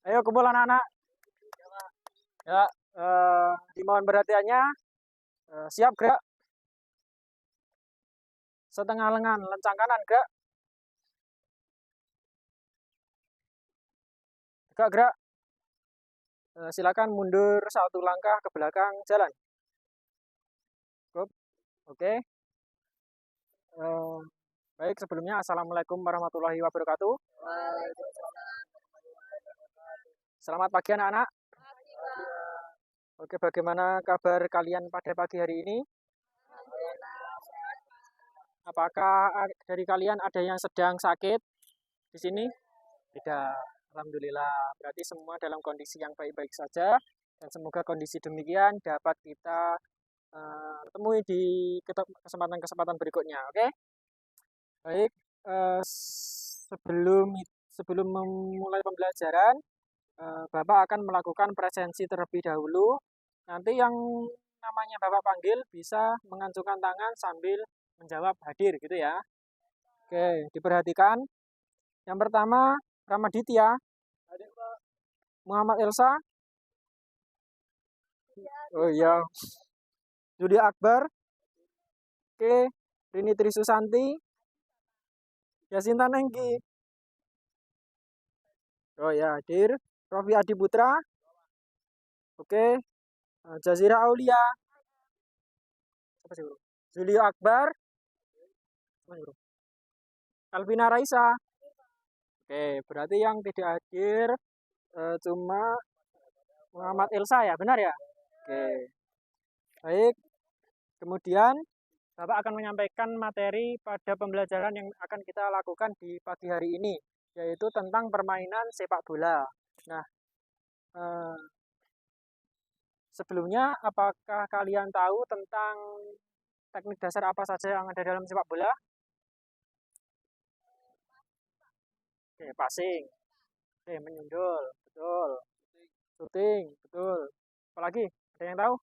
Ayo kumpul anak-anak. Ya, dimohon perhatiannya. Siap gerak. Setengah lengan, lencang kanan gerak. Gerak. Silakan mundur satu langkah ke belakang jalan. Oke. Okay. Baik, sebelumnya Assalamualaikum warahmatullahi wabarakatuh. Selamat pagi anak-anak. Oke, bagaimana kabar kalian pada pagi hari ini? Apakah dari kalian ada yang sedang sakit di sini? Tidak. Alhamdulillah. Berarti semua dalam kondisi yang baik-baik saja. Dan semoga kondisi demikian dapat kita temui di kesempatan-kesempatan berikutnya. Oke? Baik. Sebelum memulai pembelajaran, Bapak akan melakukan presensi terlebih dahulu. Nanti yang namanya Bapak panggil bisa mengacungkan tangan sambil menjawab hadir gitu ya. Oke, diperhatikan. Yang pertama, Ramaditya, Muhammad Elsa. Oh iya. Judi Akbar. Oke, Rini Trisusanti. Yasinta Nengki. Oh ya, hadir. Rofi Adiputra. Oke. Jazira Aulia. Siapa sih, Bro? Julio Akbar. Bro? Alvina Raisa. Oke, berarti yang tidak hadir cuma Muhammad Elsa ya, benar ya? Oke. Baik. Kemudian Bapak akan menyampaikan materi pada pembelajaran yang akan kita lakukan di pagi hari ini, yaitu tentang permainan sepak bola. Nah, sebelumnya apakah kalian tahu tentang teknik dasar apa saja yang ada dalam sepak bola? Oke, passing. Oke, menyundul. Betul. Shooting. Betul. Apalagi? Ada yang tahu?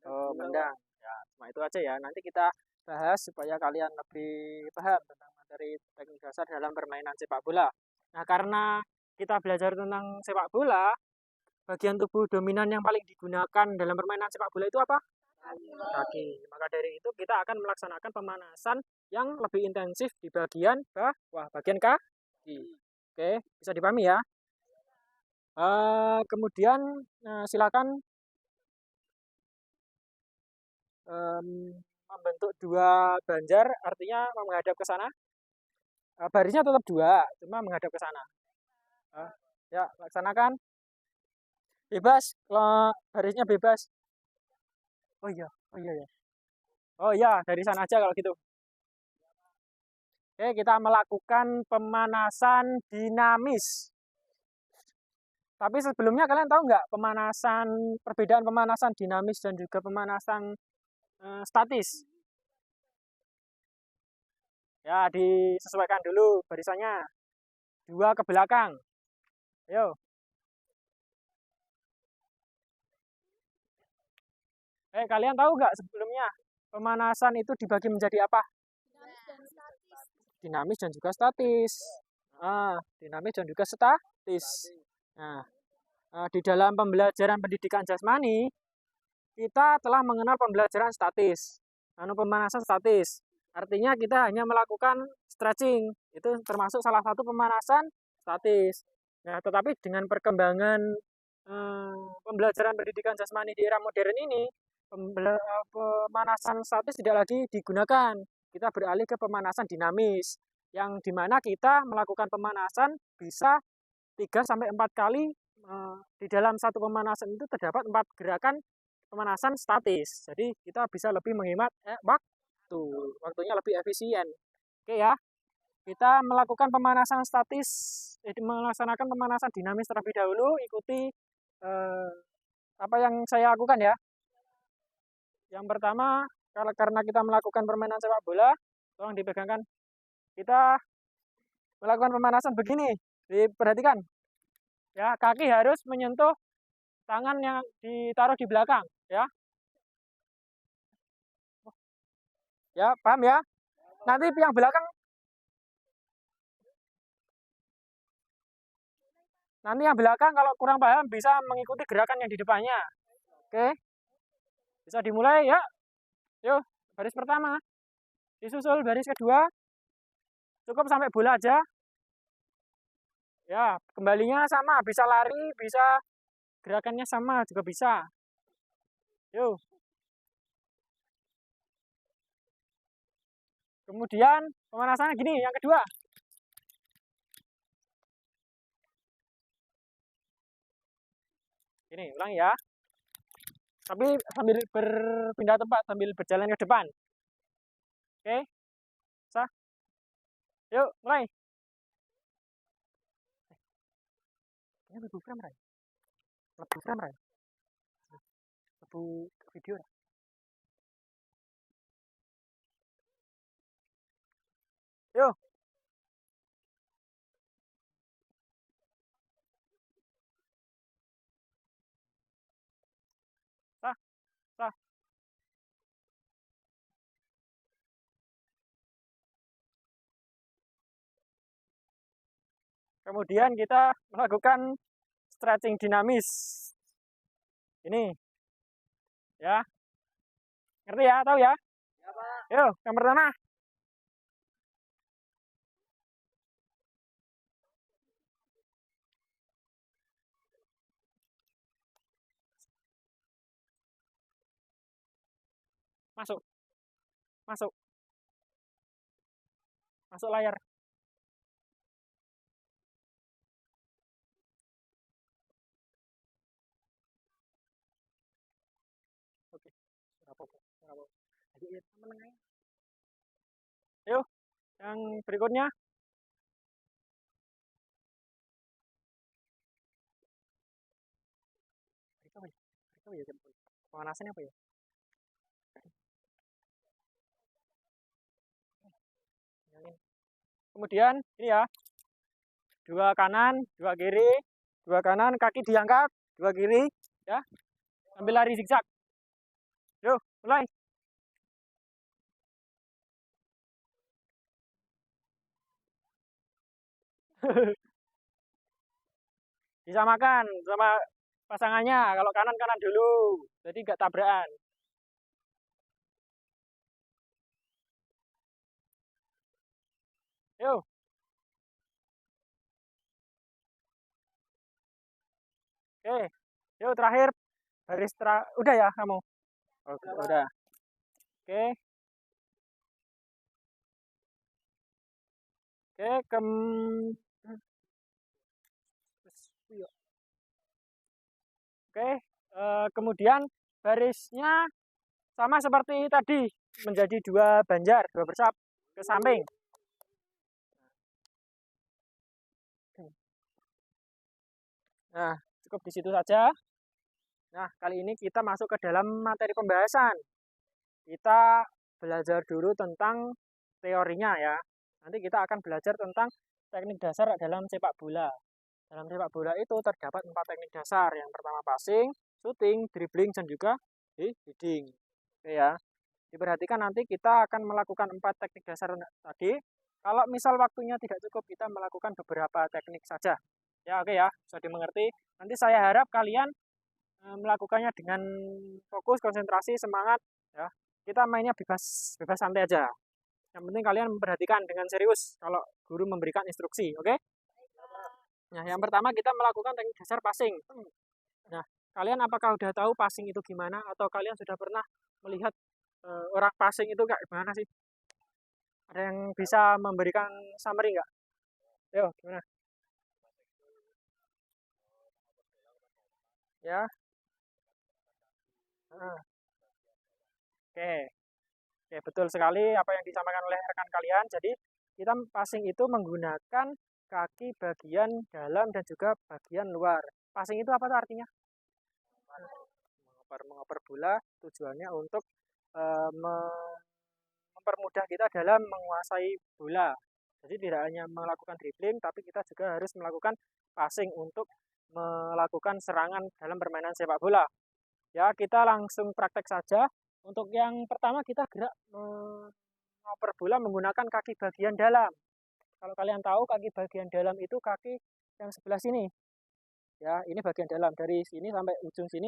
Oh, mendang. Ya, cuma itu aja ya. Nanti kita bahas supaya kalian lebih paham tentang materi teknik dasar dalam permainan sepak bola. Nah, karena kita belajar tentang sepak bola, bagian tubuh dominan yang paling digunakan dalam permainan sepak bola itu apa? Kaki. Maka dari itu kita akan melaksanakan pemanasan yang lebih intensif di bagian bawah, bagian kaki. Oke, bisa dipahami ya? Kemudian silakan membentuk dua banjar, artinya menghadap ke sana. Barisnya tetap dua, cuma menghadap ke sana. Ya, laksanakan. Bebas, kalau barisnya bebas. Oh iya, oh iya ya. Oh iya, dari sana aja kalau gitu. Oke, kita melakukan pemanasan dinamis. Tapi sebelumnya kalian tahu nggak perbedaan pemanasan dinamis dan juga pemanasan statis? Ya, disesuaikan dulu barisannya. Dua ke belakang. Ayo. Kalian tahu nggak sebelumnya pemanasan itu dibagi menjadi apa? Dinamis dan juga statis. Dinamis dan juga statis. Nah, di dalam pembelajaran pendidikan jasmani, kita telah mengenal pembelajaran statis. Pemanasan statis. Artinya kita hanya melakukan stretching. Itu termasuk salah satu pemanasan statis. Nah, tetapi dengan perkembangan pembelajaran pendidikan jasmani di era modern ini, pemanasan statis tidak lagi digunakan. Kita beralih ke pemanasan dinamis, yang dimana kita melakukan pemanasan bisa 3 sampai 4 kali. Di dalam satu pemanasan itu terdapat 4 gerakan pemanasan statis. Jadi kita bisa lebih menghemat waktu. Waktunya lebih efisien. Oke ya. Kita melakukan pemanasan statis, melaksanakan pemanasan dinamis terlebih dahulu. Ikuti apa yang saya lakukan ya. Yang pertama, karena kita melakukan permainan sepak bola, tolong dipegangkan. Kita melakukan pemanasan begini, diperhatikan. Ya, kaki harus menyentuh tangan yang ditaruh di belakang, ya. Ya, paham ya? Nanti yang belakang Nanti yang belakang kalau kurang paham bisa mengikuti gerakan yang di depannya. Oke, bisa dimulai ya. Yuk, baris pertama. Disusul baris kedua. Cukup sampai bola aja. Ya, kembalinya sama. Bisa lari, bisa gerakannya sama juga bisa. Yuk. Kemudian pemanasannya gini, yang kedua. Ini, ulang ya. Tapi sambil berpindah tempat, sambil berjalan ke depan. Oke, sah. Yuk, mulai. Ini lebu frame, Ray. Lebu frame, Ray. Lebu video, Ray. Yuk. Sah, sah. Kemudian kita melakukan stretching dinamis. Ini. Ya. Ngerti ya? Tahu ya? Ya, Pak. Yuk, yang pertama. Masuk. Masuk. Masuk layar. Oke. Yuk, yang berikutnya. Pemanasannya apa ya? Kemudian ini ya, dua kanan, dua kiri, dua kanan, kaki diangkat, dua kiri, ya, sambil lari zigzag. Yuk, mulai. Disamakan sama pasangannya, kalau kanan kanan dulu, jadi nggak tabrakan. Yuk. Oke, yuk terakhir udah ya kamu. Oke, udah. Oke. Oke, Oke, kemudian barisnya sama seperti tadi, menjadi dua banjar, dua bersab ke samping. Nah, cukup di situ saja. Nah, kali ini kita masuk ke dalam materi pembahasan. Kita belajar dulu tentang teorinya ya. Nanti kita akan belajar tentang teknik dasar dalam sepak bola. Dalam sepak bola itu terdapat 4 teknik dasar. Yang pertama passing, shooting, dribbling, dan juga heading. Oke ya. Diperhatikan nanti kita akan melakukan 4 teknik dasar tadi. Kalau misal waktunya tidak cukup, kita melakukan beberapa teknik saja. Ya oke ya, bisa dimengerti. Nanti saya harap kalian melakukannya dengan fokus, konsentrasi, semangat. Ya, kita mainnya bebas, bebas santai aja. Yang penting kalian memperhatikan dengan serius kalau guru memberikan instruksi, oke? Nah, yang pertama kita melakukan teknik dasar passing. Nah, kalian apakah udah tahu passing itu gimana atau kalian sudah pernah melihat orang passing itu kayak gimana sih? Ada yang bisa memberikan summary nggak? Yo, gimana? Ya. Oke. Oke, betul sekali apa yang disampaikan oleh rekan kalian. Jadi, kita passing itu menggunakan kaki bagian dalam dan juga bagian luar. Passing itu apa tuh artinya? Mengoper bola, tujuannya untuk mempermudah kita dalam menguasai bola. Jadi tidak hanya melakukan dribbling, tapi kita juga harus melakukan passing untuk melakukan serangan dalam permainan sepak bola. Ya, kita langsung praktek saja. Untuk yang pertama kita gerak mengoper bola menggunakan kaki bagian dalam. Kalau kalian tahu kaki bagian dalam itu kaki yang sebelah sini. Ya, ini bagian dalam dari sini sampai ujung sini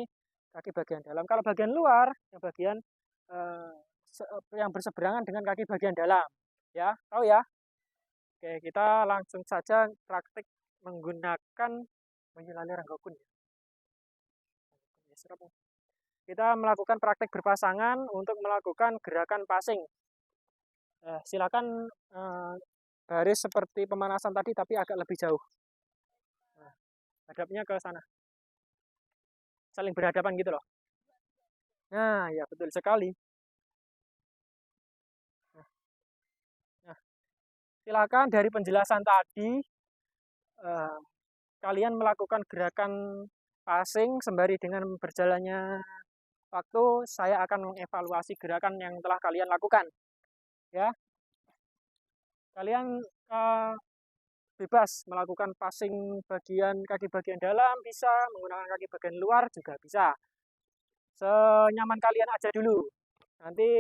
kaki bagian dalam. Kalau bagian luar yang bagian eh, yang berseberangan dengan kaki bagian dalam. Ya, tahu ya? Oke, kita langsung saja praktik menggunakan menyelali ranggokun. Kita melakukan praktik berpasangan untuk melakukan gerakan passing. Silakan baris seperti pemanasan tadi, tapi agak lebih jauh. Nah, hadapnya ke sana. Saling berhadapan gitu loh. Nah, ya betul sekali. Nah, silakan dari penjelasan tadi, kalian melakukan gerakan passing sembari dengan berjalannya waktu, saya akan mengevaluasi gerakan yang telah kalian lakukan. Ya, kalian bebas melakukan passing bagian kaki bagian dalam bisa, menggunakan kaki bagian luar juga bisa. Senyaman kalian aja dulu. Nanti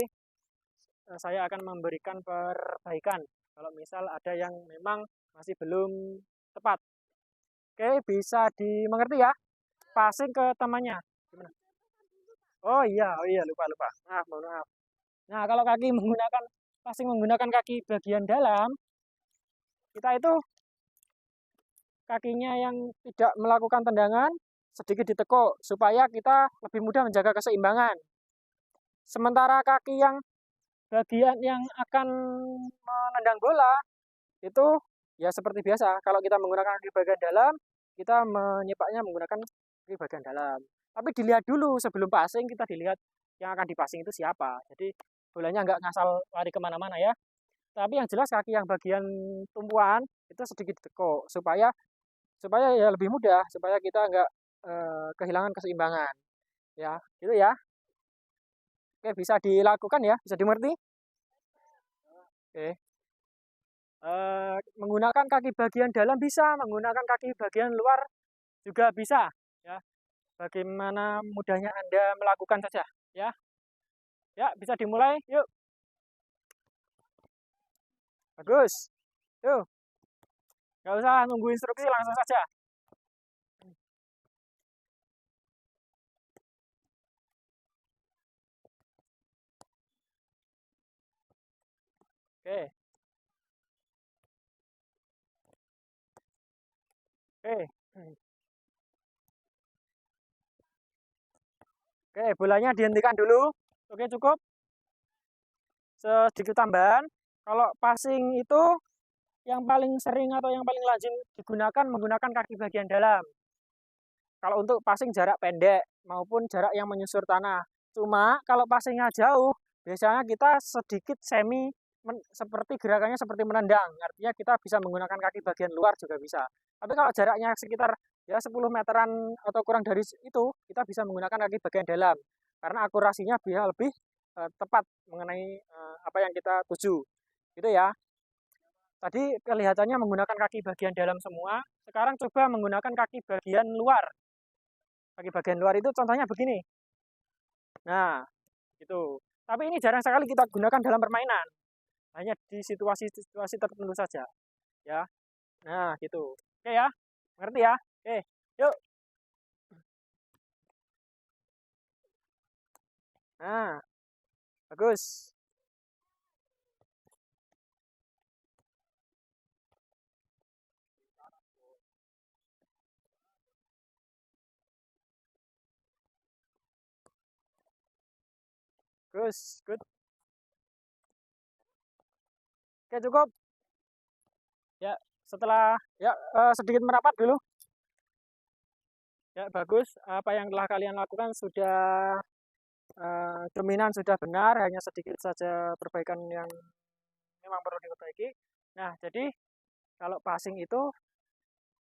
saya akan memberikan perbaikan kalau misal ada yang memang masih belum tepat. Oke, bisa dimengerti ya? Passing ke temannya. Gimana? Oh iya, lupa. Maaf, mohon maaf. Nah, kalau kaki menggunakan passing menggunakan kaki bagian dalam, kita itu kakinya yang tidak melakukan tendangan sedikit ditekuk supaya kita lebih mudah menjaga keseimbangan. Sementara kaki yang bagian yang akan menendang bola itu ya seperti biasa. Kalau kita menggunakan kaki bagian dalam, kita menyepaknya menggunakan kaki bagian dalam. Tapi dilihat dulu sebelum passing, kita dilihat yang akan dipassing itu siapa. Jadi bolanya nggak ngasal lari kemana-mana ya. Tapi yang jelas kaki yang bagian tumpuan itu sedikit ditekuk supaya supaya ya lebih mudah, supaya kita nggak kehilangan keseimbangan. Ya, gitu ya. Oke, bisa dilakukan ya, bisa dimengerti. Oke. Menggunakan kaki bagian dalam bisa, menggunakan kaki bagian luar juga bisa. Ya, bagaimana mudahnya Anda melakukan saja. Ya, ya bisa dimulai. Yuk, bagus. Yuk, nggak usah nunggu instruksi, langsung saja. Oke, oke, oke. Bolanya dihentikan dulu. Oke, cukup. Sedikit tambahan. Kalau passing itu yang paling sering atau yang paling lazim digunakan menggunakan kaki bagian dalam. Kalau untuk passing jarak pendek maupun jarak yang menyusur tanah. Cuma kalau passingnya jauh, biasanya kita sedikit seperti gerakannya seperti menendang. Artinya kita bisa menggunakan kaki bagian luar juga bisa. Tapi kalau jaraknya sekitar ya 10 meteran atau kurang dari itu, kita bisa menggunakan kaki bagian dalam. Karena akurasinya bisa lebih tepat mengenai apa yang kita tuju. Gitu ya. Tadi kelihatannya menggunakan kaki bagian dalam semua. Sekarang coba menggunakan kaki bagian luar. Kaki bagian luar itu contohnya begini. Nah, itu. Tapi ini jarang sekali kita gunakan dalam permainan. Hanya di situasi-situasi tertentu saja. Ya. Nah, gitu. Oke ya. Ngerti ya? Oke. Yuk. Nah, bagus. Bagus. Good. Oke, cukup. Ya, setelah ya sedikit merapat dulu. Ya, bagus. Apa yang telah kalian lakukan sudah dominan sudah benar, hanya sedikit saja perbaikan yang memang perlu diperbaiki. Nah, jadi kalau passing itu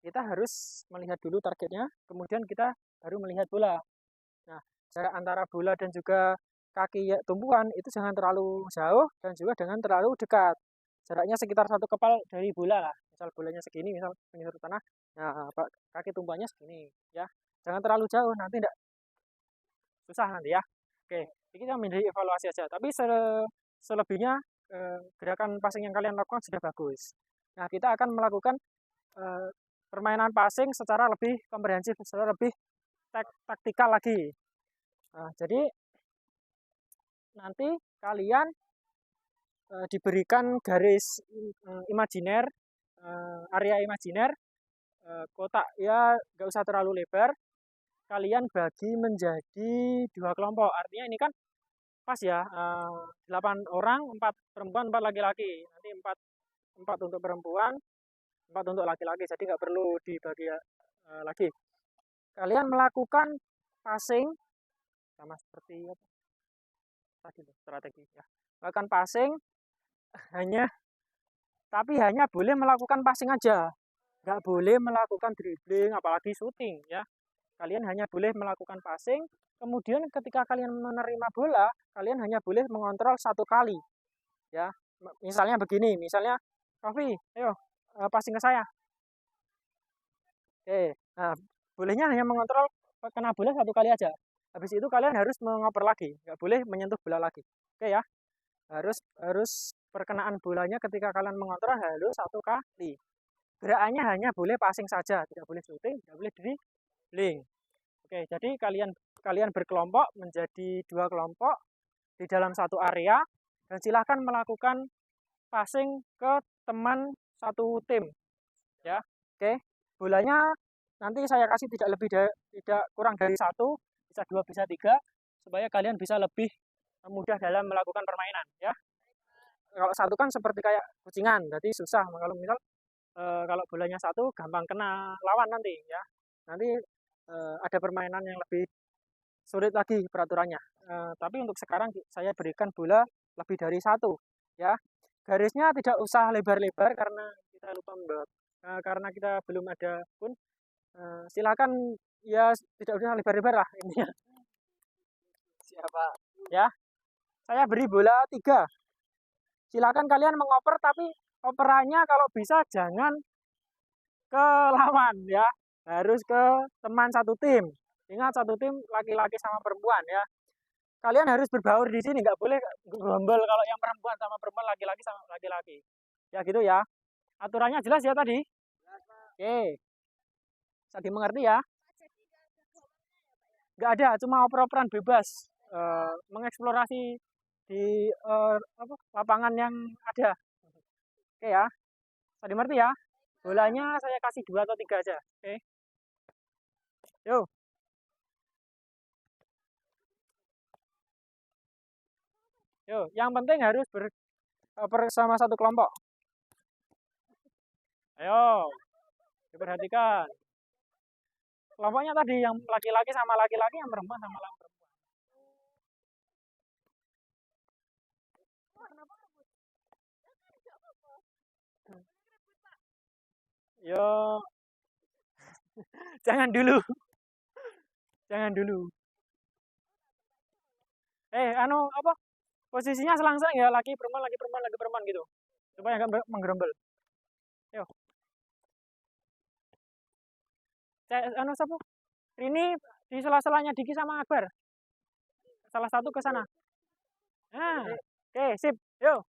kita harus melihat dulu targetnya, kemudian kita baru melihat bola. Nah, jarak antara bola dan juga kaki tumpuan itu jangan terlalu jauh dan juga jangan terlalu dekat. Jaraknya sekitar satu kepal dari bola lah. Misal bolanya segini, misal menyusur tanah, nah kaki tumpuannya segini, ya. Jangan terlalu jauh, nanti tidak susah nanti ya. Oke, ini kita menjadi evaluasi aja. Tapi selebihnya gerakan passing yang kalian lakukan sudah bagus. Nah, kita akan melakukan permainan passing secara lebih komprehensif, secara lebih taktikal lagi. Nah, jadi nanti kalian diberikan garis imajiner, area imajiner, kotak ya nggak usah terlalu lebar. Kalian bagi menjadi 2 kelompok. Artinya ini kan pas ya, 8 orang, 4 perempuan, 4 laki-laki. Nanti 4 untuk perempuan, 4 untuk laki-laki. Jadi nggak perlu dibagi lagi. Kalian melakukan passing sama seperti apa tadi strategi ya. Melakukan passing tapi hanya boleh melakukan passing aja. Nggak boleh melakukan dribbling, apalagi shooting ya. Kalian hanya boleh melakukan passing, kemudian ketika kalian menerima bola, kalian hanya boleh mengontrol 1 kali. Ya, misalnya begini, misalnya, Raffi, ayo passing ke saya. Oke, nah bolehnya hanya mengontrol kena bola 1 kali aja. Habis itu kalian harus mengoper lagi, nggak boleh menyentuh bola lagi. Oke ya, harus perkenaan bolanya ketika kalian mengontrol harus 1 kali. Gerakannya hanya boleh passing saja, tidak boleh shooting, tidak boleh dribbling. Oke, jadi kalian berkelompok menjadi 2 kelompok di dalam 1 area dan silahkan melakukan passing ke teman 1 tim. Ya, oke. Bolanya nanti saya kasih tidak kurang dari 1, bisa 2, bisa 3, supaya kalian bisa lebih mudah dalam melakukan permainan. Ya, kalau 1 kan seperti kayak kucingan, jadi susah. Kalau misal kalau bolanya 1 gampang kena lawan nanti ya. Nanti ada permainan yang lebih sulit lagi peraturannya. Tapi untuk sekarang saya berikan bola lebih dari 1 ya. Garisnya tidak usah lebar-lebar karena kita lupa membawa. Karena kita belum ada pun silakan ya tidak usah lebar-lebar lah intinya. Siapa? Ya. Saya beri bola 3. Silakan kalian mengoper tapi operannya kalau bisa jangan ke lawan ya, harus ke teman 1 tim. Ingat 1 tim laki-laki sama perempuan ya. Kalian harus berbaur di sini, nggak boleh gerombol kalau yang perempuan sama perempuan, laki-laki sama laki-laki. Ya gitu ya. Aturannya jelas ya tadi? Oke. Bisa dimengerti ya? Nggak ada, cuma oper-operan bebas. Mengeksplorasi di lapangan yang ada. Oke ya. Bisa dimengerti ya? Bolanya saya kasih 2 atau 3 aja. Oke. Yuk. Yuk, yang penting harus bersama 1 kelompok. Ayo, diperhatikan. Kelompoknya tadi yang laki-laki sama laki-laki, yang perempuan sama perempuan. Yo, jangan dulu. Jangan dulu. Apa? Posisinya selang-seling ya, laki perempuan, laki perempuan, laki perempuan gitu. Supaya nggak menggerombol. Yo. Siapa? Ini di sela-selanya Diki sama Akbar. Salah satu ke sana. Nah, oke, sip. Yuk.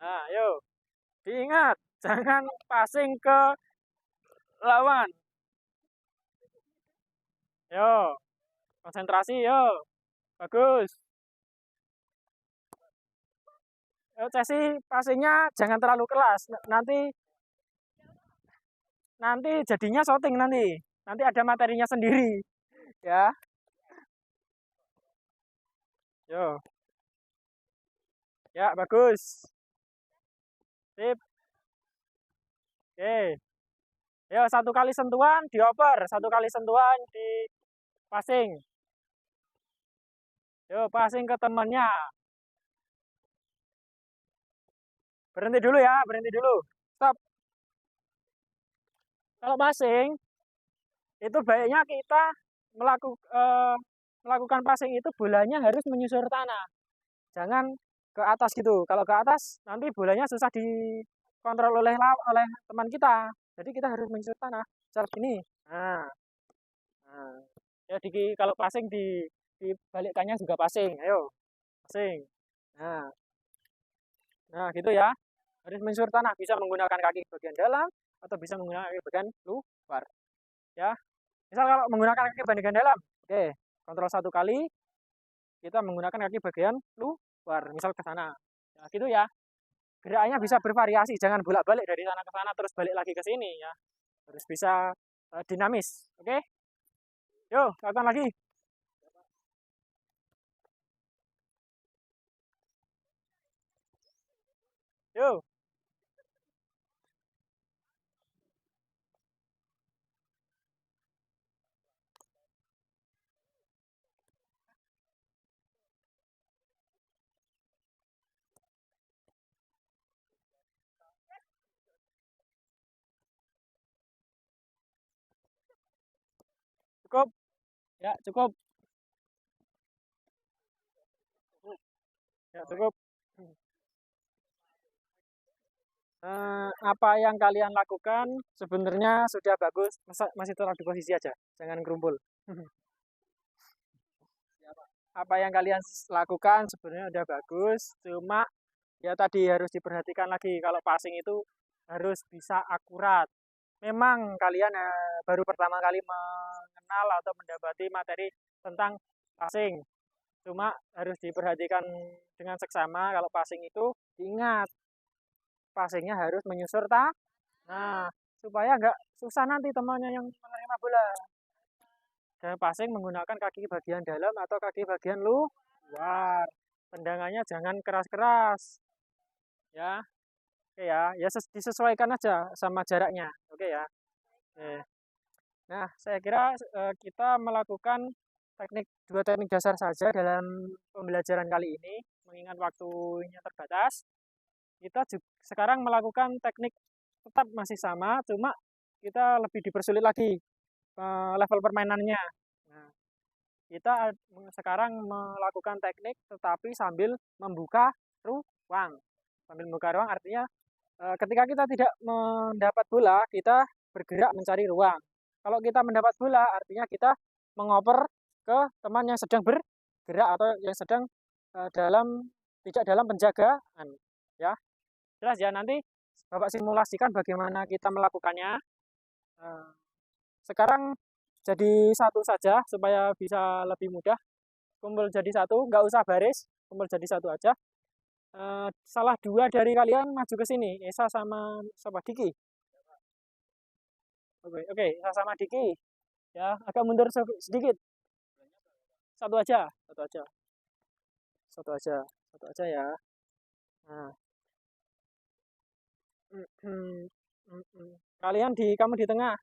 Nah, yuk. Diingat, jangan passing ke lawan. Yo, konsentrasi yo. Bagus. Yo, Cesi, passingnya jangan terlalu keras. Nanti jadinya shooting nanti. Nanti ada materinya sendiri. Ya. Yo. Ya, bagus. Sip. Oke. Yo, 1 kali sentuhan dioper, 1 kali sentuhan di passing. Yo, passing ke temannya. Berhenti dulu ya, berhenti dulu. Stop. Kalau passing, itu baiknya kita melakukan passing itu bolanya harus menyusur tanah. Jangan ke atas gitu. Kalau ke atas, nanti bolanya susah dikontrol oleh teman kita. Jadi kita harus menyusur tanah. Seperti ini. Nah. Ya, kalau passing dibalikannya juga passing. Ayo. Passing. Nah, Nah, gitu ya. Harus menyusur tanah, bisa menggunakan kaki bagian dalam atau bisa menggunakan kaki bagian luar. Ya, misal kalau menggunakan kaki bagian dalam, oke, kontrol satu kali, kita menggunakan kaki bagian luar, misal ke sana. Ya, gitu ya. Gerakannya bisa bervariasi, jangan bolak-balik dari sana ke sana terus balik lagi ke sini ya. Harus bisa dinamis. Oke? Yuk, lakukan lagi. Yuk. Cukup. Ya, cukup. Ya, cukup. Apa yang kalian lakukan sebenarnya sudah bagus, masih tetap di posisi aja, jangan gerumpul. Apa yang kalian lakukan sebenarnya udah bagus, cuma ya tadi harus diperhatikan lagi kalau passing itu harus bisa akurat. Memang kalian baru pertama kali mengenal atau mendapati materi tentang passing, cuma harus diperhatikan dengan seksama kalau passing itu diingat passingnya harus menyusur tak. Nah, supaya nggak susah nanti temannya yang menerima bola. Dan passing menggunakan kaki bagian dalam atau kaki bagian luar. Tendangannya jangan keras-keras. Ya, oke ya. Ya disesuaikan aja sama jaraknya. Oke ya. Oke. Nah, saya kira kita melakukan dua teknik dasar saja dalam pembelajaran kali ini. Mengingat waktunya terbatas, kita juga sekarang melakukan teknik tetap masih sama, cuma kita lebih dipersulit lagi level permainannya. Nah, kita sekarang melakukan teknik tetapi sambil membuka ruang. Sambil membuka ruang artinya ketika kita tidak mendapat bola, kita bergerak mencari ruang. Kalau kita mendapat bola, artinya kita mengoper ke teman yang sedang bergerak atau yang sedang dalam tidak dalam penjagaan. Ya, jelas ya. Nanti Bapak simulasikan bagaimana kita melakukannya. Sekarang jadi satu saja supaya bisa lebih mudah. Kumpul jadi satu, nggak usah baris, kumpul jadi satu aja. Salah dua dari kalian maju ke sini, Esa sama Diki. Oke, Esa sama Diki. Ya, agak mundur sedikit. Satu aja, satu aja, satu aja, satu aja ya. Nah, kamu di tengah,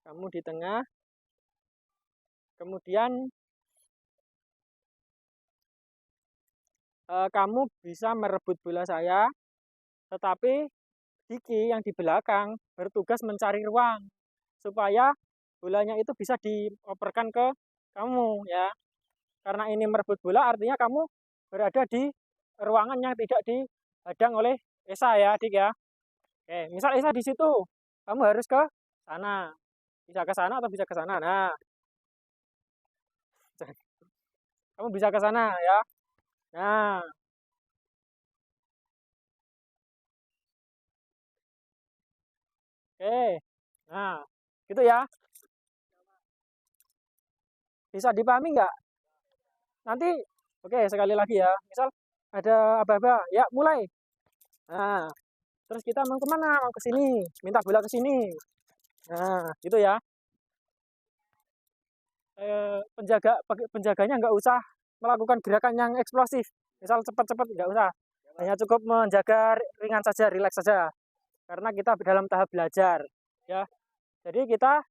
kamu di tengah. Kemudian kamu bisa merebut bola saya, tetapi Diki yang di belakang bertugas mencari ruang supaya bolanya itu bisa dioperkan ke kamu ya. Karena ini merebut bola artinya kamu berada di ruangan yang tidak dihadang oleh Esa ya, Dik ya. Oke, misal Esa di situ, kamu harus ke sana. Bisa ke sana atau bisa ke sana. Nah, kamu bisa ke sana ya. Nah, oke. Nah, gitu ya. Bisa dipahami nggak? Nanti, oke sekali lagi ya. Misal ada aba-aba, ya mulai. Nah, terus kita mau kemana? Mau ke sini, minta bola ke sini. Nah, gitu ya. Penjaganya nggak usah melakukan gerakan yang eksplosif. Misal cepat-cepat nggak usah. Hanya cukup menjaga ringan saja, rileks saja. Karena kita dalam tahap belajar. Ya, jadi kita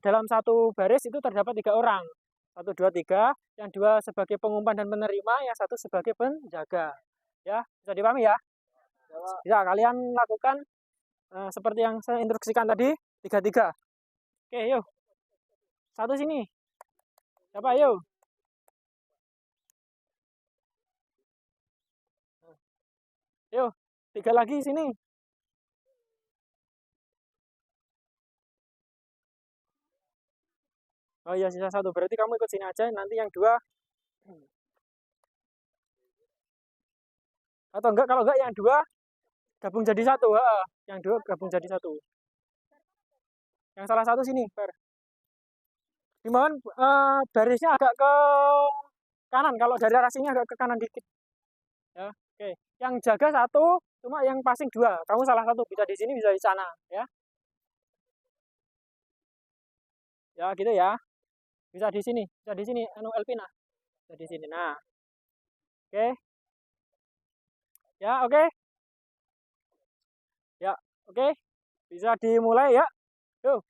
dalam satu baris itu terdapat 3 orang. Satu, dua, tiga. Yang dua sebagai pengumpan dan penerima, yang satu sebagai penjaga. Ya, bisa dipahami ya? Bisa kalian lakukan seperti yang saya instruksikan tadi, tiga-tiga. Oke, yuk. Satu sini. Siapa, yuk. Yuk, 3 lagi sini. Oh iya, sisa satu. Berarti kamu ikut sini aja. Nanti yang dua Atau enggak, kalau enggak yang dua gabung jadi satu. Yang dua gabung jadi satu. Yang salah satu sini, Fer. Dimohon barisnya agak ke kanan. Kalau dari arah sini agak ke kanan dikit. Ya, oke. Yang jaga satu, cuma yang passing dua. Kamu salah satu, bisa di sini, bisa di sana, ya. Ya, gitu ya. Bisa di sini, bisa di sini. Anu Elvina, bisa di sini. Nah, oke. Ya, oke. Ya, oke. Bisa dimulai ya. Tuh.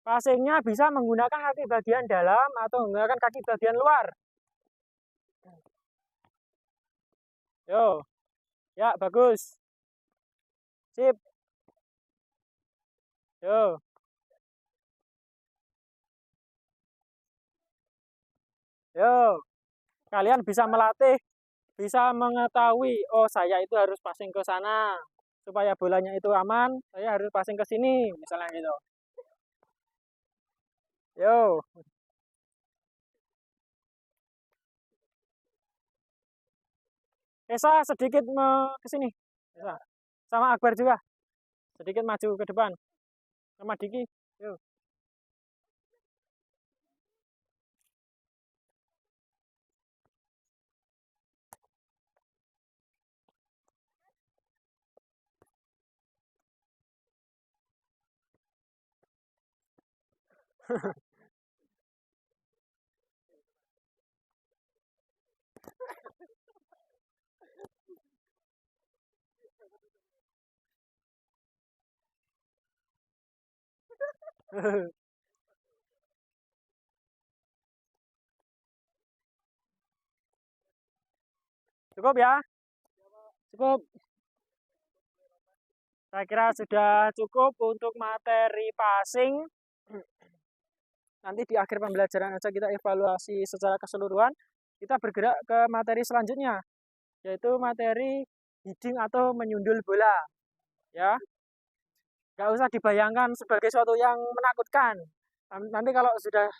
Passingnya bisa menggunakan kaki bagian dalam atau menggunakan kaki bagian luar. Yo, ya bagus. Sip. Yo, yo. Kalian bisa melatih, bisa mengetahui, oh saya itu harus passing ke sana supaya bolanya itu aman. Saya harus passing ke sini, misalnya gitu. Yo, Esa sedikit ke sini. Esa. Sama Akbar juga. Sedikit maju ke depan. Sama Diki. Yo. Cukup ya? Cukup. Saya kira sudah cukup untuk materi passing. Nanti di akhir pembelajaran aja kita evaluasi secara keseluruhan. Kita bergerak ke materi selanjutnya, yaitu materi heading atau menyundul bola. Ya, nggak usah dibayangkan sebagai suatu yang menakutkan. Nanti kalau sudah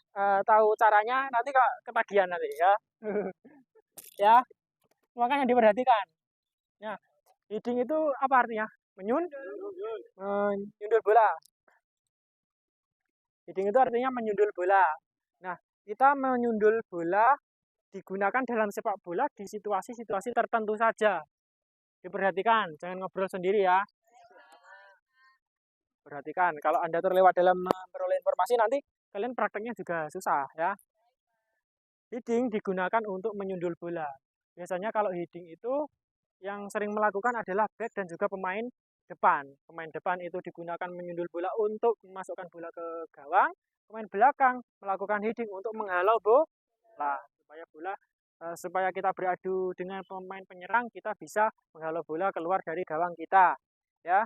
tahu caranya, nanti kok ketagihan nanti ya. Ya, makanya diperhatikan. Ya, heading itu apa artinya? Menyundul bola. Heading itu artinya menyundul bola. Nah, kita menyundul bola digunakan dalam sepak bola di situasi-situasi tertentu saja. Diperhatikan, jangan ngobrol sendiri ya. Perhatikan, kalau Anda terlewat dalam memperoleh informasi, nanti kalian prakteknya juga susah ya. Heading digunakan untuk menyundul bola. Biasanya kalau heading itu yang sering melakukan adalah back dan juga pemain depan. Pemain depan itu digunakan menyundul bola untuk memasukkan bola ke gawang. Pemain belakang melakukan heading untuk menghalau bola supaya supaya kita beradu dengan pemain penyerang, kita bisa menghalau bola keluar dari gawang kita. Ya,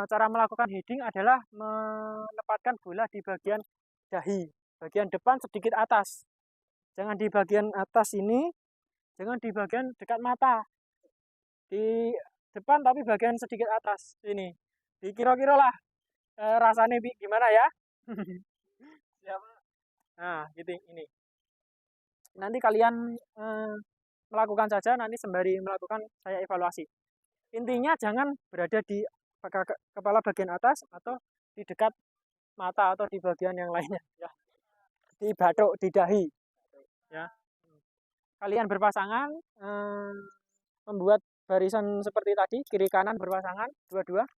cara melakukan heading adalah menempatkan bola di bagian dahi, bagian depan sedikit atas. Jangan di bagian atas ini, jangan di bagian dekat mata. Di depan tapi bagian sedikit atas ini. Dikira-kira lah rasanya gimana ya? Nah, gitu ini. Nanti kalian melakukan saja, nanti sembari melakukan saya evaluasi. Intinya jangan berada di kepala bagian atas atau di dekat mata atau di bagian yang lainnya ya. Di batuk, di dahi ya. Kalian berpasangan membuat barisan seperti tadi, kiri kanan berpasangan dua-dua.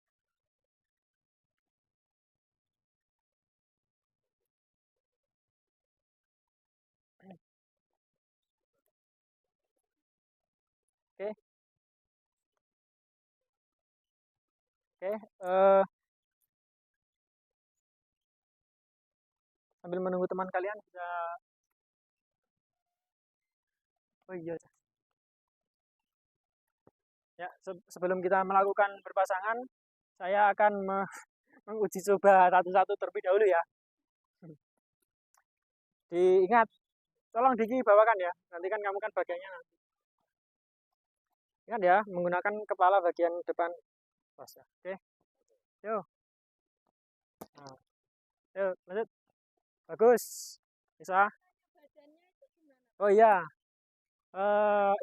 Oke. Oke, sambil menunggu teman kalian bisa. Oh iya. Ya, sebelum kita melakukan berpasangan, saya akan menguji coba satu-satu terlebih dahulu ya. Diingat, tolong Diki bawakan ya. Nanti kan kamu kan bagiannya nanti. Ingat ya, menggunakan kepala bagian depan. Oke, yuk. Nah, yuk, lanjut. Bagus. Bisa. Oh iya,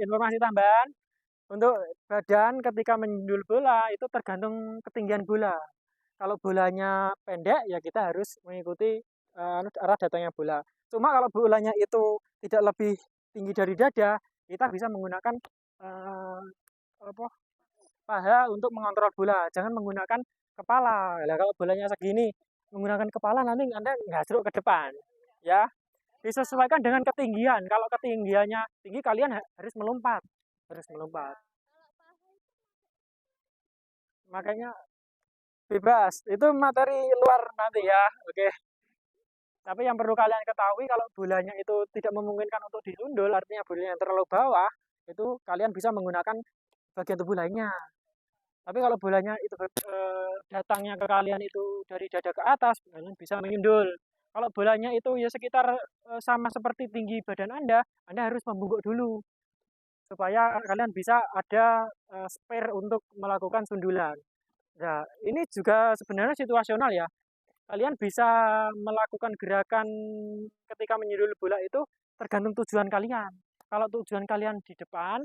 informasi tambahan untuk badan ketika menyundul bola itu tergantung ketinggian bola. Kalau bolanya pendek ya kita harus mengikuti arah datangnya bola. Cuma kalau bolanya itu tidak lebih tinggi dari dada, kita bisa menggunakan eh, apa, paha untuk mengontrol bola. Jangan menggunakan kepala. Nah, kalau bolanya segini, menggunakan kepala nanti Anda nggak ke depan. Ya, disesuaikan dengan ketinggian. Kalau ketinggiannya tinggi, kalian harus melompat. Harus melompat. Makanya bebas. Itu materi luar nanti ya. Oke. Tapi yang perlu kalian ketahui kalau bolanya itu tidak memungkinkan untuk disundul, artinya bolanya yang terlalu bawah, itu kalian bisa menggunakan bagian tubuh lainnya. Tapi kalau bolanya itu datangnya ke kalian itu dari dada ke atas, kalian bisa menyundul. Kalau bolanya itu ya sekitar sama seperti tinggi badan Anda harus membungkuk dulu supaya kalian bisa ada spare untuk melakukan sundulan. Nah, ini juga sebenarnya situasional ya. Kalian bisa melakukan gerakan ketika menyundul bola itu tergantung tujuan kalian. Kalau tujuan kalian di depan,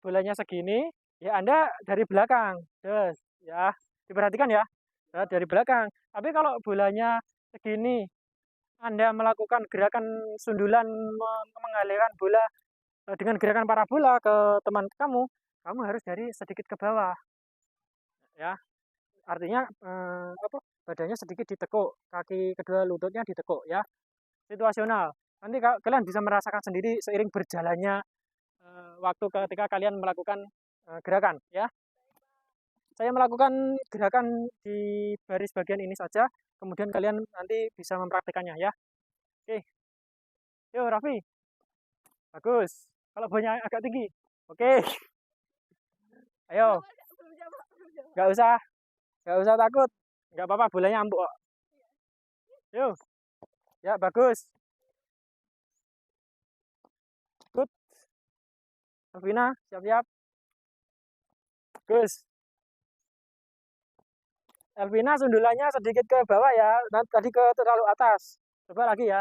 bolanya segini, ya Anda dari belakang. Terus, ya, diperhatikan ya. Ya, dari belakang. Tapi kalau bolanya segini, Anda melakukan gerakan sundulan mengalirkan bola dengan gerakan parabola ke teman kamu harus dari sedikit ke bawah. Ya, artinya apa? Badannya sedikit ditekuk, kaki kedua lututnya ditekuk ya. Situasional. Nanti kalian bisa merasakan sendiri seiring berjalannya waktu ketika kalian melakukan gerakan ya. Saya melakukan gerakan di baris bagian ini saja, kemudian kalian nanti bisa mempraktikannya ya. Oke, yuk Raffi, bagus. Kalau bolanya agak tinggi, oke. Ayo, nggak usah, nggak usah takut, nggak apa-apa, bolanya ambuk kok. Yuk, ya bagus. Good, Rafina, siap-siap. Bagus. Elvina sundulannya sedikit ke bawah ya, tadi ke terlalu atas. Coba lagi ya.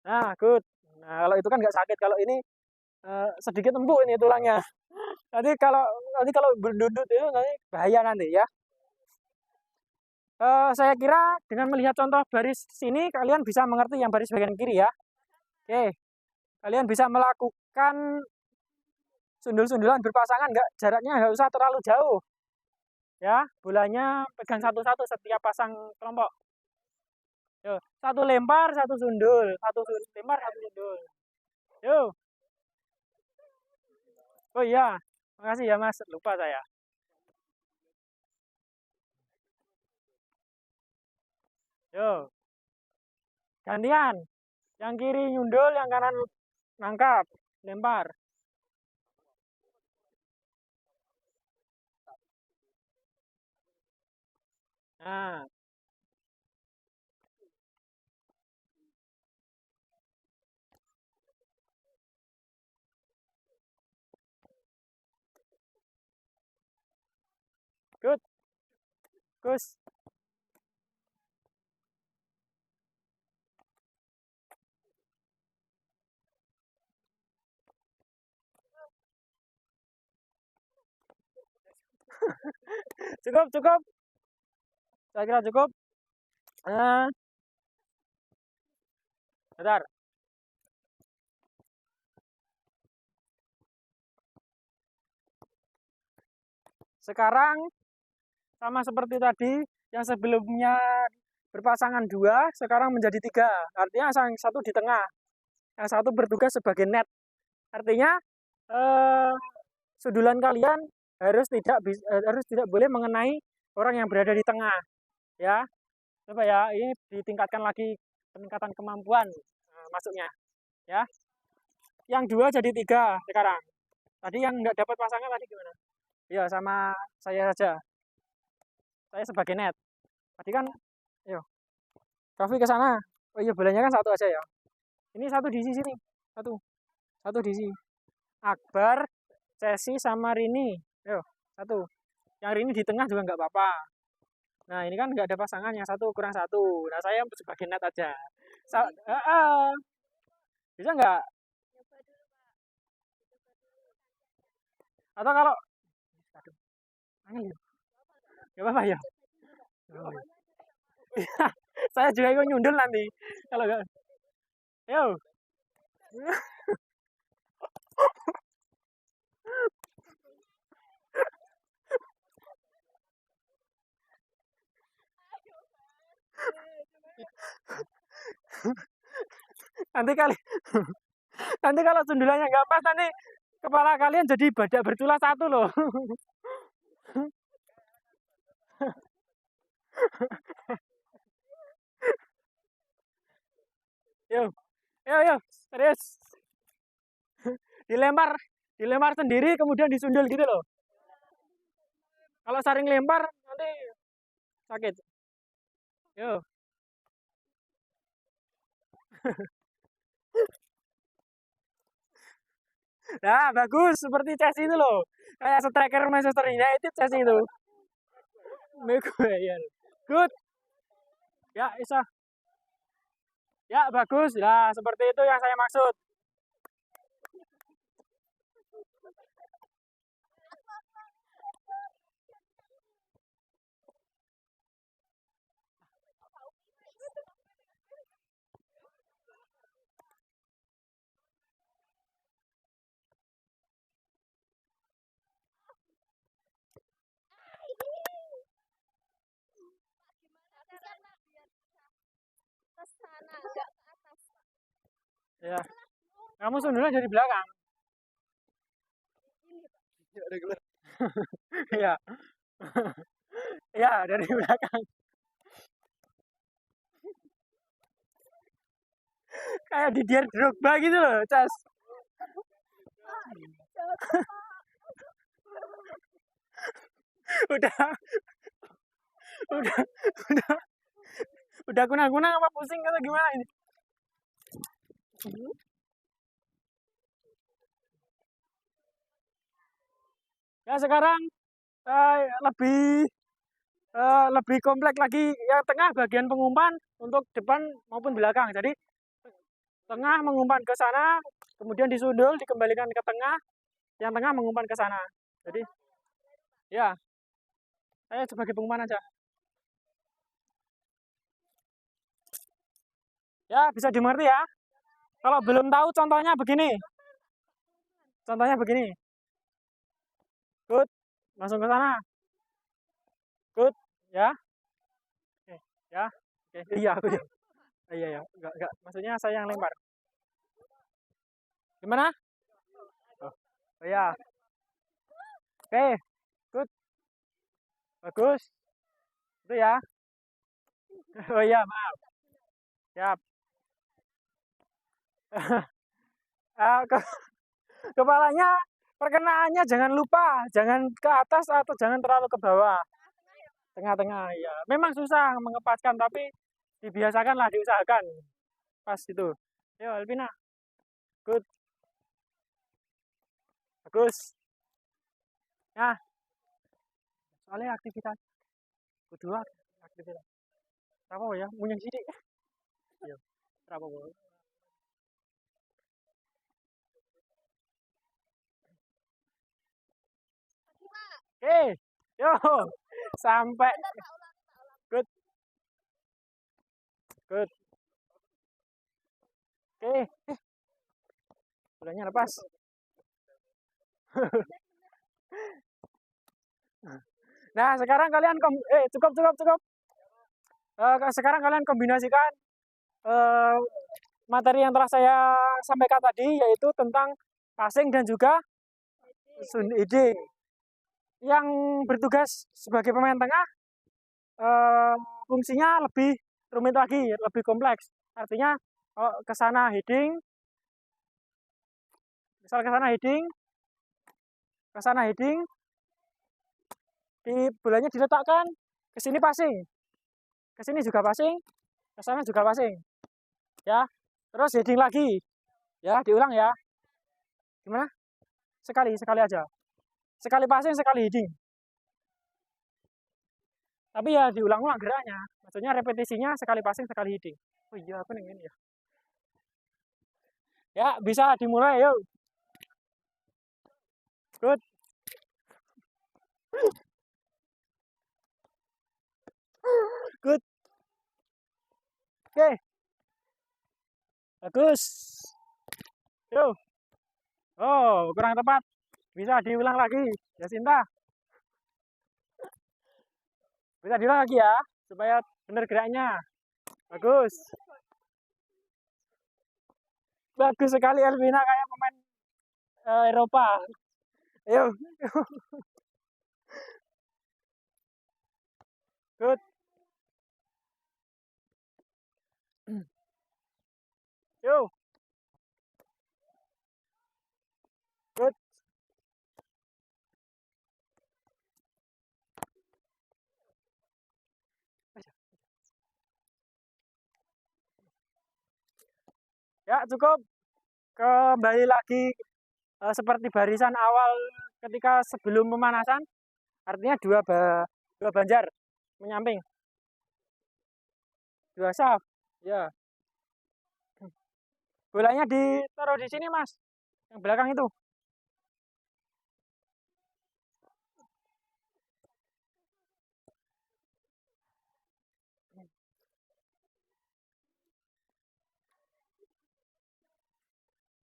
Nah, good. Nah, kalau itu kan nggak sakit. Kalau ini sedikit empuk ini tulangnya. Nanti kalau berduduk itu nanti bahaya nanti ya. Saya kira dengan melihat contoh baris sini kalian bisa mengerti yang baris bagian kiri ya. Oke, kalian bisa melakukan sundul-sundulan berpasangan, jaraknya nggak usah terlalu jauh. Ya, bolanya pegang satu-satu setiap pasang kelompok. Yuk, satu lempar, satu sundul, lempar, satu sundul. Yuk. Oh iya, makasih ya Mas, lupa saya. Yuk, gantian. Yang kiri nyundul, yang kanan nangkap, lempar. Nah, good, Gus. Cukup, cukup. Saya kira cukup. Nah, bentar. Sekarang sama seperti tadi, yang sebelumnya berpasangan dua, sekarang menjadi tiga. Artinya yang satu di tengah, yang satu bertugas sebagai net. Artinya eh, sundulan kalian harus tidak boleh mengenai orang yang berada di tengah. Ya, coba ya, ini ditingkatkan lagi peningkatan kemampuan masuknya. Ya, yang dua jadi tiga sekarang. Tadi yang nggak dapat pasangan tadi gimana? Ya, sama saya saja. Saya sebagai net. Tadi kan, yo, Raffi ke sana. Oh iya, bolanya kan satu aja ya. Ini satu di sini. Satu. Satu di sini. Akbar, Cesi, sama Rini. Yo, satu. Yang Rini di tengah juga nggak apa-apa. Nah, ini kan nggak ada pasangan. Yang satu kurang satu. Nah, saya sebagai net aja. Bisa nggak? Atau kalau aduh, angin ya. Gak apa-apa ya. Oh, iya. Saya juga ikut nyundul nanti. Kalau enggak, yo. Nanti kali nanti kalau sundulannya nggak pas nanti kepala kalian jadi badak bertulah satu loh. Yo, yo, yo, serius. Dilempar, dilempar sendiri kemudian disundul gitu loh. Kalau saring lempar nanti sakit. Yo. Nah, bagus seperti Chelsea itu loh. Kayak striker Manchester United Chelsea itu. Maguire. Good. Ya, Isa. Ya, bagus. Nah, seperti itu yang saya maksud. Ya. Kamu sundulnya dari belakang. Iya. Iya, dari belakang. Kayak di Didier Drogba gitu loh, Cas. Udah, udah, udah, udah kunang-kunang apa pusing atau gimana ini? Ya sekarang lebih lebih kompleks lagi yang tengah bagian pengumpan untuk depan maupun belakang. Jadi tengah mengumpan ke sana, kemudian disundul, dikembalikan ke tengah, yang tengah mengumpan ke sana. Jadi ya, saya sebagai pengumpan aja. Ya, bisa dimengerti ya. Kalau belum tahu contohnya begini. Contohnya begini. Good, langsung ke sana. Good, ya. Oke, ya. Oke, iya aku ya. Iya ya, enggak. Maksudnya saya yang lempar. Gimana? Oh, iya. Oke, good. Bagus. Itu ya. Oh iya, maaf. Siap. Kepalanya perkenaannya jangan lupa, jangan ke atas atau jangan terlalu ke bawah. Tengah-tengah ya. Memang susah mengepaskan tapi dibiasakanlah, diusahakan. Pas itu. Yo, Alvina. Good. Bagus. Nah, soalnya aktivitas kedua aktivitas. Apa ya? Munyeng sidik. Yo. Apa? Oke. Yo. Sampai good. Good. Oke. Bolanya lepas. Nah, sekarang kalian cukup. Sekarang kalian kombinasikan uh, materi yang telah saya sampaikan tadi, yaitu tentang passing dan juga heading. Yang bertugas sebagai pemain tengah fungsinya lebih rumit lagi, lebih kompleks. Artinya ke sana heading, misal ke sana heading, di bolanya diletakkan, ke sini passing, ke sini juga passing, ke sana juga passing. Ya, terus heading lagi. Ya, diulang ya. Gimana? Sekali aja. Sekali passing, sekali heading. Tapi ya diulang-ulang geraknya. Maksudnya repetisinya sekali passing, sekali heading. Oh iya, aku ingin ya. Ya, bisa dimulai yuk. Good. Good. Oke, bagus. Yo. Oh, kurang tepat. Bisa diulang lagi. Ya, Sinta. Bisa diulang lagi ya, supaya benar geraknya. Bagus. Bagus sekali Elvina, kayak pemain Eropa. Ayo. Good. Yo. Good. Ya, cukup. Kembali lagi seperti barisan awal ketika sebelum pemanasan. Artinya dua banjar menyamping, dua shaft. Ya, bolanya ditaruh di sini, Mas. Yang belakang itu.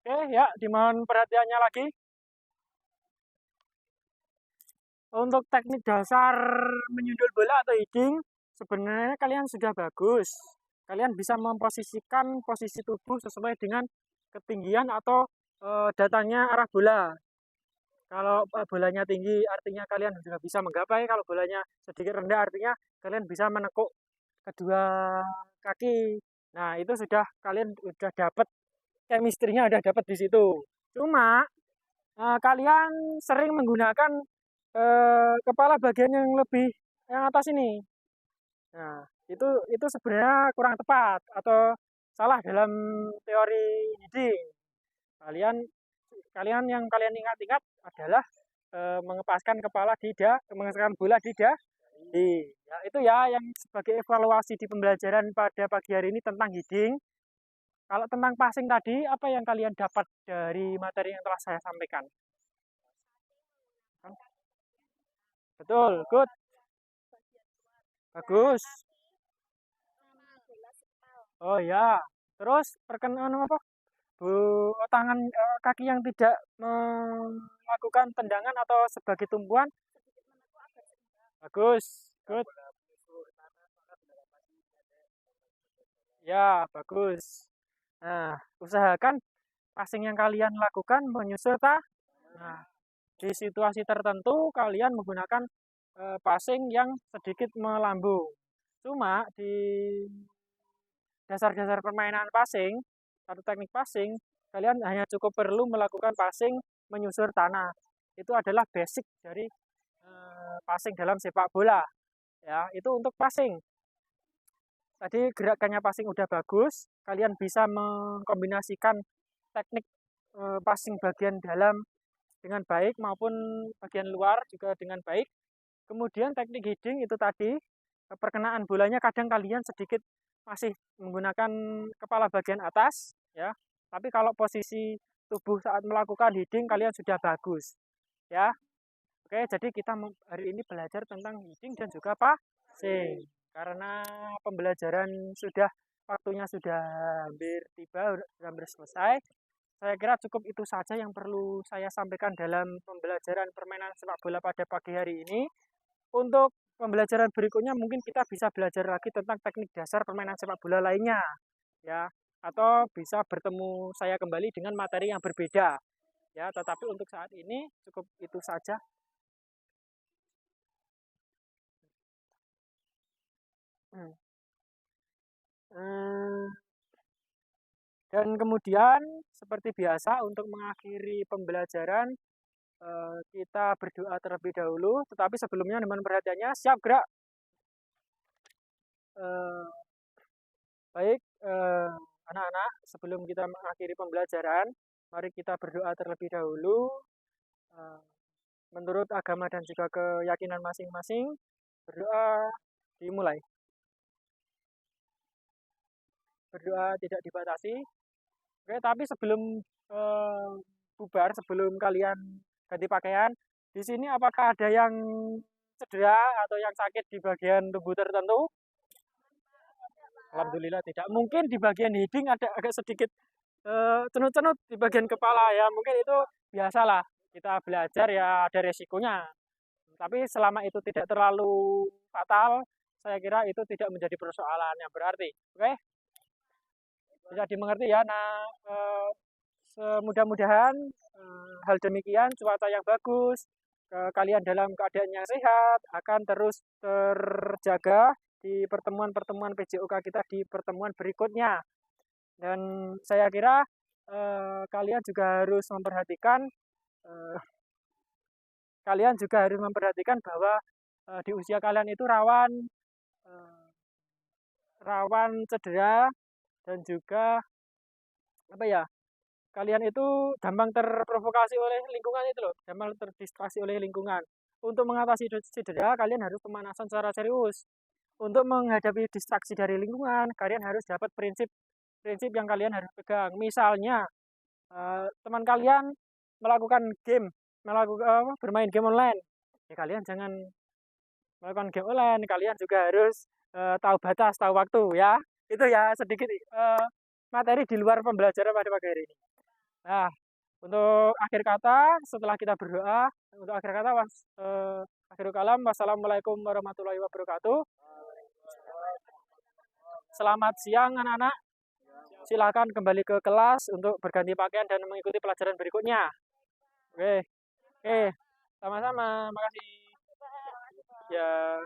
Oke, ya, dimohon perhatiannya lagi. Untuk teknik dasar menyundul bola atau heading, sebenarnya kalian sudah bagus. Kalian bisa memposisikan posisi tubuh sesuai dengan ketinggian atau datangnya arah bola. Kalau bolanya tinggi artinya kalian sudah bisa menggapai, kalau bolanya sedikit rendah artinya kalian bisa menekuk kedua kaki. Nah, itu sudah kalian sudah dapat chemistry-nya udah dapat di situ. Cuma kalian sering menggunakan kepala bagian yang lebih yang atas ini. Nah, itu sebenarnya kurang tepat atau salah dalam teori heading. Kalian kalian yang kalian ingat-ingat adalah mengepaskan kepala mengepaskan bola di dahi. Ya, itu ya yang sebagai evaluasi di pembelajaran pada pagi hari ini tentang heading. Kalau tentang passing tadi, apa yang kalian dapat dari materi yang telah saya sampaikan? Betul, good, bagus. Oh ya, terus perkenalan apa? Bu, tangan kaki yang tidak melakukan tendangan atau sebagai tumpuan, bagus, good. Ya, bagus. Nah, usahakan passing yang kalian lakukan menyusul Nah, di situasi tertentu kalian menggunakan passing yang sedikit melambung. Cuma di dasar-dasar permainan passing atau teknik passing, kalian hanya cukup perlu melakukan passing menyusur tanah. Itu adalah basic dari passing dalam sepak bola. Ya, itu untuk passing. Tadi gerakannya passing udah bagus, kalian bisa mengkombinasikan teknik passing bagian dalam dengan baik maupun bagian luar juga dengan baik. Kemudian teknik heading itu tadi perkenaan bolanya kadang kalian sedikit masih menggunakan kepala bagian atas ya. Tapi kalau posisi tubuh saat melakukan heading kalian sudah bagus ya. Oke, jadi kita hari ini belajar tentang heading dan juga passing. Karena pembelajaran waktunya sudah hampir tiba, hampir selesai. Saya kira cukup itu saja yang perlu saya sampaikan dalam pembelajaran permainan sepak bola pada pagi hari ini. Untuk pembelajaran berikutnya mungkin kita bisa belajar lagi tentang teknik dasar permainan sepak bola lainnya, ya. Atau bisa bertemu saya kembali dengan materi yang berbeda, ya. Tetapi untuk saat ini cukup itu saja. Dan kemudian seperti biasa untuk mengakhiri pembelajaran kita berdoa terlebih dahulu. Tetapi sebelumnya dengan perhatiannya siap gerak. Eh, Baik, anak-anak, sebelum kita mengakhiri pembelajaran, mari kita berdoa terlebih dahulu. Eh, Menurut agama dan juga keyakinan masing-masing, berdoa dimulai. Berdoa tidak dibatasi. Oke, tapi sebelum bubar, sebelum kalian ganti pakaian, di sini apakah ada yang cedera atau yang sakit di bagian tubuh tertentu? Alhamdulillah tidak. Mungkin di bagian hiding ada agak sedikit cenut-cenut di bagian kepala ya. Mungkin itu biasalah. Kita belajar ya ada resikonya. Tapi selama itu tidak terlalu fatal, saya kira itu tidak menjadi persoalan yang berarti. Oke? Bisa dimengerti ya. Nah, semudah-mudahan hal demikian, cuaca yang bagus, kalian dalam keadaan yang sehat, akan terus terjaga di pertemuan-pertemuan PJOK kita di pertemuan berikutnya. Dan saya kira kalian juga harus memperhatikan bahwa di usia kalian itu rawan cedera dan juga apa ya, kalian itu gampang terprovokasi oleh lingkungan itu loh, gampang terdistraksi oleh lingkungan. Untuk mengatasi cedera, kalian harus pemanasan secara serius. Untuk menghadapi distraksi dari lingkungan, kalian harus dapat prinsip yang kalian harus pegang. Misalnya, teman kalian melakukan bermain game online, ya kalian jangan melakukan game online. Kalian juga harus tahu batas, tahu waktu ya. Itu ya sedikit materi di luar pembelajaran pada pagi hari ini. Nah, untuk akhir kata, setelah kita berdoa, untuk akhir kata, akhirul kalam, wassalamualaikum warahmatullahi wabarakatuh. Selamat siang anak-anak. Silakan kembali ke kelas untuk berganti pakaian dan mengikuti pelajaran berikutnya. Oke, sama-sama. Makasih. Ya.